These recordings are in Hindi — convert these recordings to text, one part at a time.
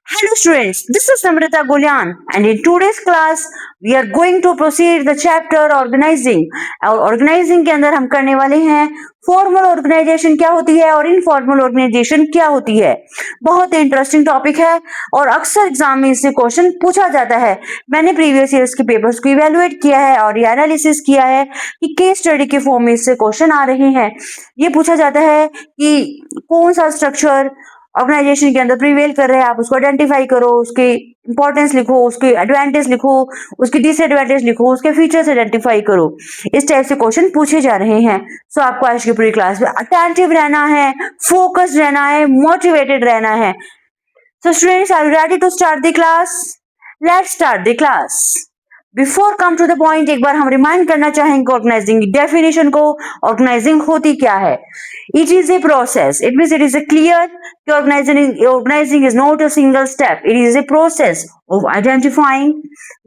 Hello students, this is Namrata Gulyan and in today's class we are going to proceed the chapter organizing। और organizing के अंदर हम करने वाले हैं फॉर्मल ऑर्गेनाइजेशन क्या होती है और इनफॉर्मल ऑर्गेनाइजेशन क्या होती है। बहुत ही इंटरेस्टिंग टॉपिक है और अक्सर एग्जाम में इससे क्वेश्चन पूछा जाता है। मैंने प्रीवियस ईयर्स के पेपर्स को इवेलुएट किया है और ये एनालिसिस किया है कि केस स्टडी के फॉर्म में इससे क्वेश्चन आ रहे हैं। ये पूछा जाता है कि कौन सा स्ट्रक्चर ऑर्गेनाइजेशन के अंदर प्रिवेल कर रहे हैं, आप उसको आइडेंटिफाई करो, उसकी इंपॉर्टेंस लिखो, उसकी एडवांटेज लिखो, उसकी डिसएडवांटेज लिखो, उसके फीचर्स आइडेंटिफाई करो। इस टाइप से क्वेश्चन पूछे जा रहे हैं। सो आपको आज की पूरी क्लास में अटेंटिव रहना है, फोकस्ड रहना है, मोटिवेटेड रहना है। So students, are you ready to start the class? Let's start the class. Before come to the point, एक बार हम रिमाइंड करना चाहेंगे ऑर्गेनाइजिंग की डेफिनेशन को। ऑर्गेनाइजिंग होती क्या है? It is a process, it means it is a clear कि organizing is not a single step. It is a process of identifying,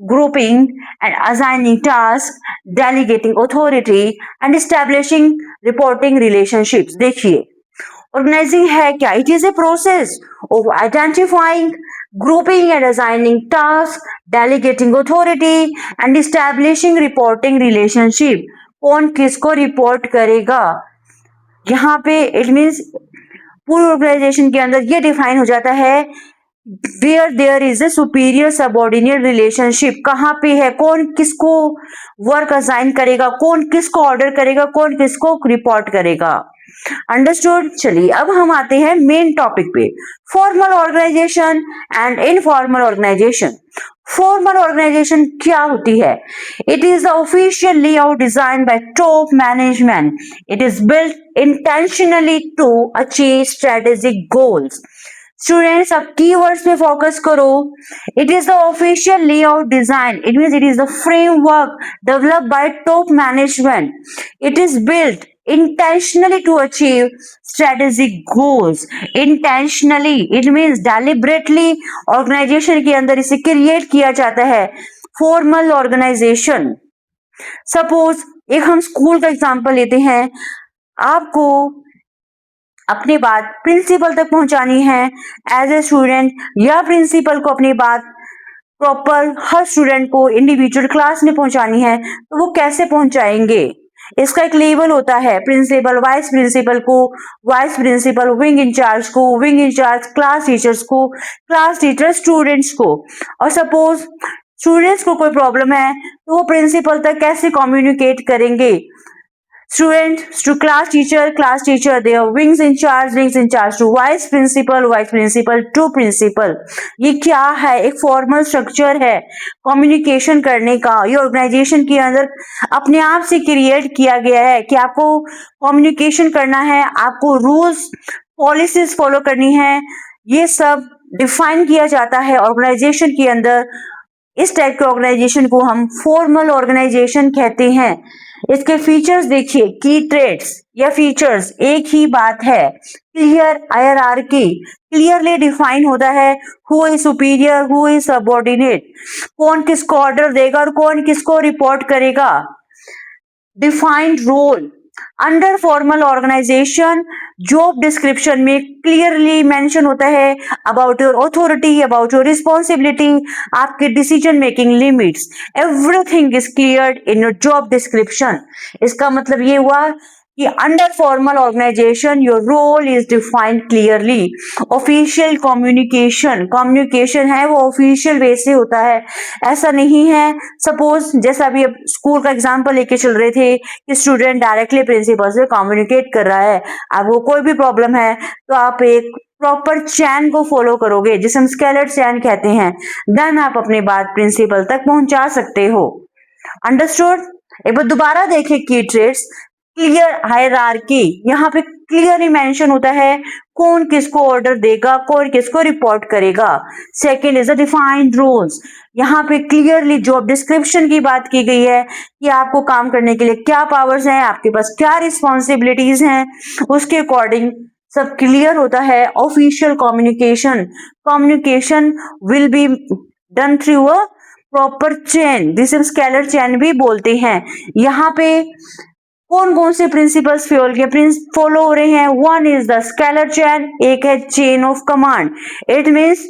grouping and assigning tasks, delegating authority and establishing reporting relationships। देखिए ऑर्गेनाइजिंग है क्या? It is a process of identifying, grouping and assigning tasks, delegating authority and establishing reporting relationship। कौन किसको रिपोर्ट करेगा? यहाँ पे इट मीन्स पूरी ऑर्गेनाइजेशन के अंदर ये डिफाइन हो जाता है where there is a superior subordinate relationship. कहाँ पे है, कौन किसको वर्क असाइन करेगा, कौन किसको ऑर्डर करेगा, कौन किसको रिपोर्ट करेगा। अंडरस्टूड? चलिए अब हम आते हैं मेन टॉपिक पे, formal organisation and informal organisation. Formal organisation क्या होती है? It is the official layout design by top management. It is built intentionally to achieve strategic goals. Students अब कीवर्ड्स पे फोकस करो। It is the official layout design, it means it is the framework developed by top management. It is built intentionally to achieve strategic goals। intentionally it means deliberately organization के अंदर इसे क्रिएट किया जाता है। formal organization, सपोज एक हम स्कूल का एग्जांपल लेते हैं, आपको अपनी बात प्रिंसिपल तक पहुंचानी है एज ए स्टूडेंट, या प्रिंसिपल को अपनी बात प्रॉपर हर स्टूडेंट को इंडिविजुअल क्लास में पहुंचानी है, तो वो कैसे पहुंचाएंगे? इसका एक लेवल होता है, प्रिंसिपल वाइस प्रिंसिपल को, वाइस प्रिंसिपल विंग इंचार्ज को, विंग इंचार्ज क्लास टीचर्स को, क्लास टीचर स्टूडेंट्स को। और सपोज स्टूडेंट्स को कोई प्रॉब्लम है तो वो प्रिंसिपल तक कैसे कम्युनिकेट करेंगे? Student to class teacher their wings in-charge to vice principal to principal. ये क्या है? एक फॉर्मल स्ट्रक्चर है कम्युनिकेशन करने का। ये ऑर्गेनाइजेशन के अंदर अपने आप से क्रिएट किया गया है कि आपको कम्युनिकेशन करना है, आपको रूल्स पॉलिसीज फॉलो करनी है। ये सब डिफाइन किया जाता है ऑर्गेनाइजेशन के अंदर। इस टाइप के ऑर्गेनाइजेशन को हम फॉर्मल ऑर्गेनाइजेशन कहते हैं। इसके फीचर्स देखिए, की ट्रेड्स या फीचर्स एक ही बात है। क्लियर हायरार्की, क्लियरली डिफाइन होता है who is superior, who is subordinate, कौन किसको ऑर्डर देगा और कौन किसको रिपोर्ट करेगा। Defined role, under formal organisation job description में क्लियरली मेंशन होता है about your authority, about your responsibility, आपके decision making limits, everything is cleared in your job description. इसका मतलब ये हुआ कि under formal organisation your role is defined clearly. Official communication है वो ऑफिशियल वे से होता है, ऐसा नहीं है सपोज जैसा अभी अब स्कूल का एग्जांपल लेके चल रहे थे कि स्टूडेंट डायरेक्टली प्रिंसिपल से कम्युनिकेट कर रहा है। अब वो कोई भी प्रॉब्लम है तो आप एक प्रॉपर चैन को फॉलो करोगे जिसे हम स्केलेट चैन कहते हैं, देन आप अपनी बात प्रिंसिपल तक पहुंचा सकते हो। अंडरस्टूड? एक बार दोबारा देखें की ट्रेड्स। क्लियर हायरार्की, यहाँ पे क्लियरली मेंशन होता है कौन किसको ऑर्डर देगा, कौन किसको रिपोर्ट करेगा। Second is the defined rules, यहाँ पे क्लियरली जॉब डिस्क्रिप्शन की बात की गई है कि आपको काम करने के लिए क्या पावर्स हैं, आपके पास क्या रिस्पॉन्सिबिलिटीज हैं, उसके अकॉर्डिंग सब क्लियर होता है। Official communication will be done through a proper chain, जिसे स्केलर चैन भी बोलते हैं। यहाँ पे कौन कौन से प्रिंसिपल्स फॉलो हो रहे हैं? One is the scalar chain, एक है chain of command. It means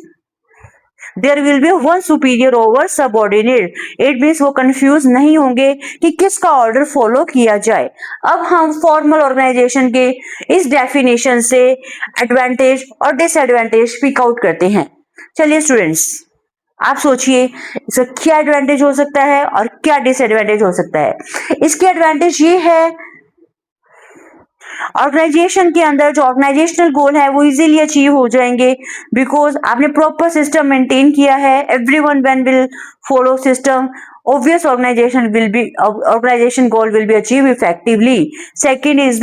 there will be one superior over subordinate. It means वो कंफ्यूज नहीं होंगे कि किसका ऑर्डर फॉलो किया जाए। अब हम फॉर्मल ऑर्गेनाइजेशन के इस डेफिनेशन से एडवांटेज और डिसएडवांटेज पिक आउट करते हैं। चलिए स्टूडेंट्स, आप सोचिए इसका क्या एडवांटेज हो सकता है और क्या डिसएडवांटेज हो सकता है। इसके एडवांटेज ये है, ऑर्गेनाइजेशन के अंदर जो ऑर्गेनाइजेशनल गोल है वो इजीली अचीव हो जाएंगे, बिकॉज आपने प्रॉपर सिस्टम मेंटेन किया है। Everyone when will follow system, obvious organization goal will be achieved effectively. Second is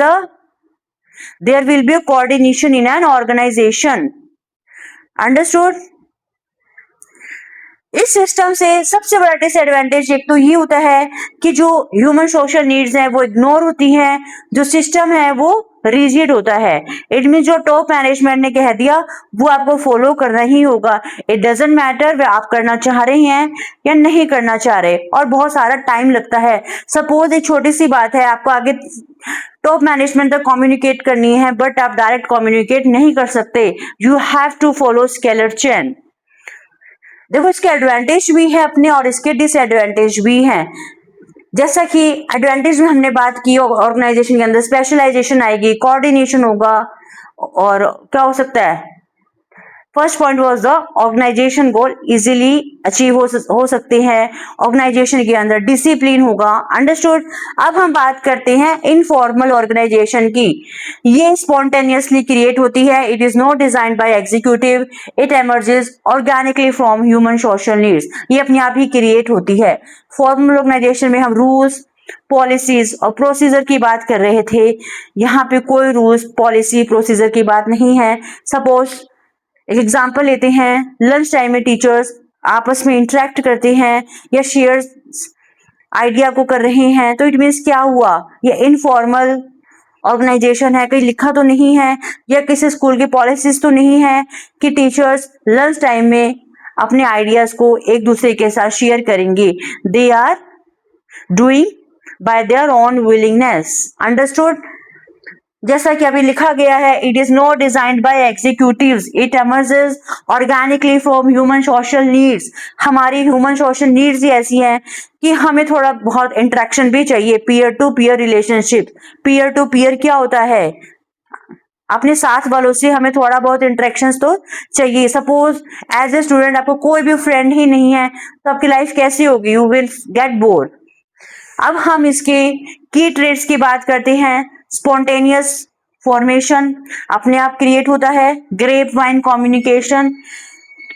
there will be a coordination in an organization. Understood? इस सिस्टम से सबसे बड़ा डिसएडवांटेज एक तो ये होता है कि जो ह्यूमन सोशल नीड्स हैं वो इग्नोर होती हैं, जो सिस्टम है वो रिजिड होता है। इट मीन जो टॉप मैनेजमेंट ने कह दिया वो आपको फॉलो करना ही होगा। इट डजंट मैटर वे आप करना चाह रहे हैं या नहीं करना चाह रहे, और बहुत सारा टाइम लगता है। सपोज एक छोटी सी बात है, आपको आगे टॉप मैनेजमेंट तक कम्युनिकेट करनी है, बट आप डायरेक्ट कम्युनिकेट नहीं कर सकते। You have to follow scalar chain. देखो इसके एडवांटेज भी है अपने और इसके डिसएडवांटेज भी हैं। जैसा कि एडवांटेज में हमने बात की, ऑर्गेनाइजेशन के अंदर स्पेशलाइजेशन आएगी, कोऑर्डिनेशन होगा, और क्या हो सकता है, first point was the organisation goal easily achieve हो सकते हैं। ऑर्गेनाइजेशन के अंदर डिसिप्लिन होगा। अंडरस्टूड? अब हम बात करते हैं इनफॉर्मल ऑर्गेनाइजेशन की। ये स्पॉन्टेनियसली क्रिएट होती है। It is not designed by executive, it emerges organically from human social needs. ये अपने आप ही क्रिएट होती है। फॉर्मल ऑर्गेनाइजेशन में हम रूल्स, पॉलिसीज और प्रोसीजर की बात कर रहे थे। यहाँ पे कोई रूल्स, पॉलिसी, प्रोसीजर की बात नहीं है। सपोज एक एग्जाम्पल लेते हैं, लंच टाइम में टीचर्स आपस में इंटरेक्ट करते हैं या शेयर आइडिया को कर रहे हैं, तो इट मीन्स क्या हुआ, ये इनफॉर्मल ऑर्गेनाइजेशन है। कहीं लिखा तो नहीं है या किसी स्कूल की पॉलिसीज तो नहीं है कि टीचर्स लंच टाइम में अपने आइडियाज को एक दूसरे के साथ शेयर करेंगे। They are doing by their own willingness. Understood? जैसा कि अभी लिखा गया है, it is not designed by executives, it emerges organically from human social needs. हमारी ह्यूमन सोशल नीड्स ही ऐसी हैं कि हमें थोड़ा बहुत इंटरेक्शन भी चाहिए, peer to peer relationship. Peer to peer क्या होता है, अपने साथ वालों से हमें थोड़ा बहुत इंटरेक्शंस तो चाहिए। सपोज एज ए स्टूडेंट आपको कोई भी फ्रेंड ही नहीं है तो आपकी लाइफ कैसी होगी, यू विल गेट बोर। अब हम इसके की ट्रेड्स की बात करते हैं। स्पॉन्टेनियस फॉर्मेशन अपने आप क्रिएट होता है। ग्रेप वाइन कम्युनिकेशन,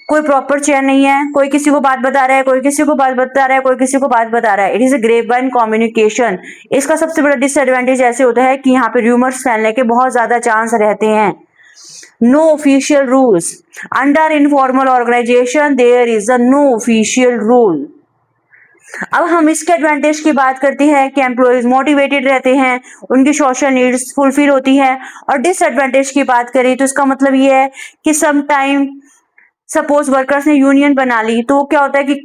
कोई प्रॉपर चेयर नहीं है, कोई किसी को बात बता रहा है, कोई किसी को बात बता रहा है, कोई किसी को बात बता रहा है। It is a grapevine communication. इसका सबसे बड़ा डिसएडवांटेज ऐसे होता है कि यहाँ पे रूमर्स फैलने के बहुत ज्यादा चांस रहते हैं। No official rules under informal organisation, there is a no official rule. अब हम इसके एडवांटेज की बात करते हैं कि एम्प्लॉयज मोटिवेटेड रहते हैं, उनकी सोशल नीड्स फुलफिल होती है। और डिसएडवांटेज की बात करें तो इसका मतलब ये है कि सम टाइम सपोज वर्कर्स ने यूनियन बना ली, तो क्या होता है कि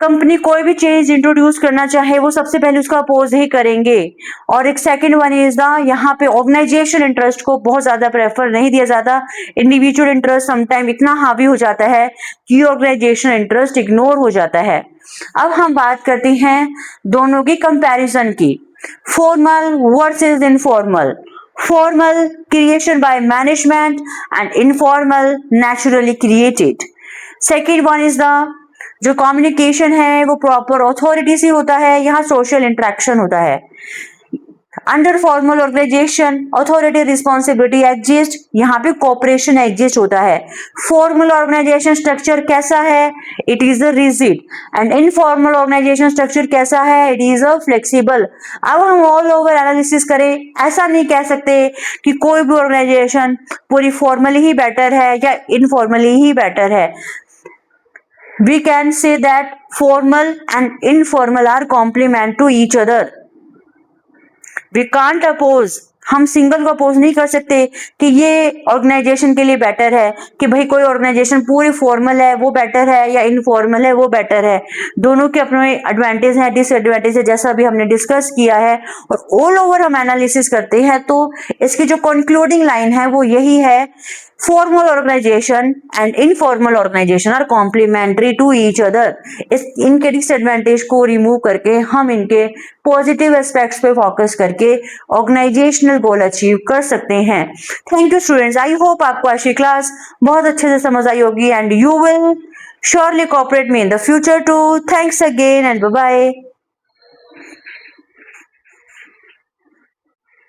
कंपनी कोई भी चेंज इंट्रोड्यूस करना चाहे वो सबसे पहले उसका अपोज ही करेंगे। और एक सेकंड वन इज द, यहाँ पे ऑर्गेनाइजेशन इंटरेस्ट को बहुत ज्यादा प्रेफर नहीं दिया जाता। इंडिविजुअल इंटरेस्ट समटाइम इतना हावी हो जाता है कि ऑर्गेनाइजेशन इंटरेस्ट इग्नोर हो जाता है। अब हम बात करते हैं दोनों की कंपैरिजन की, formal versus informal. Formal creation by management and informal naturally created. Second one is the, जो कम्युनिकेशन है वो प्रॉपर अथॉरिटी से होता है, यहाँ सोशल इंटरेक्शन होता है। Under formal organisation authority responsibility exist, यहाँ पे कोऑपरेशन एग्जिस्ट होता है। फॉर्मल ऑर्गेनाइजेशन स्ट्रक्चर कैसा है, it is a rigid, and informal organisation structure कैसा है, इट इज अ फ्लेक्सिबल। अब हम ऑल ओवर एनालिसिस करें, ऐसा नहीं कह सकते कि कोई भी ऑर्गेनाइजेशन पूरी फॉर्मली ही बेटर है या इनफॉर्मली ही बेटर है। We can say that formal and informal are complement to each other. We can't oppose हम सिंगल को अपोज नहीं कर सकते कि ये ऑर्गेनाइजेशन के लिए बेटर है, कि भाई कोई ऑर्गेनाइजेशन पूरी फॉर्मल है वो बेटर है या इनफॉर्मल है वो बेटर है। दोनों के अपने एडवांटेज हैं, डिसएडवांटेज है, जैसा अभी हमने डिस्कस किया है। और ऑल ओवर हम एनालिसिस करते हैं तो इसकी जो कंक्लूडिंग लाइन है वो यही है, formal organization and informal organization are complementary to each other। इस इनके डिसएडवांटेज को रिमूव करके हम इनके पॉजिटिव एस्पेक्ट्स पे फोकस करके ऑर्गेनाइजेशनल गोल अचीव कर सकते हैं। Thank you students, I hope आपको आज की क्लास बहुत अच्छे से समझ आई होगी and you will surely cooperate me in the future too। Thanks again and bye bye।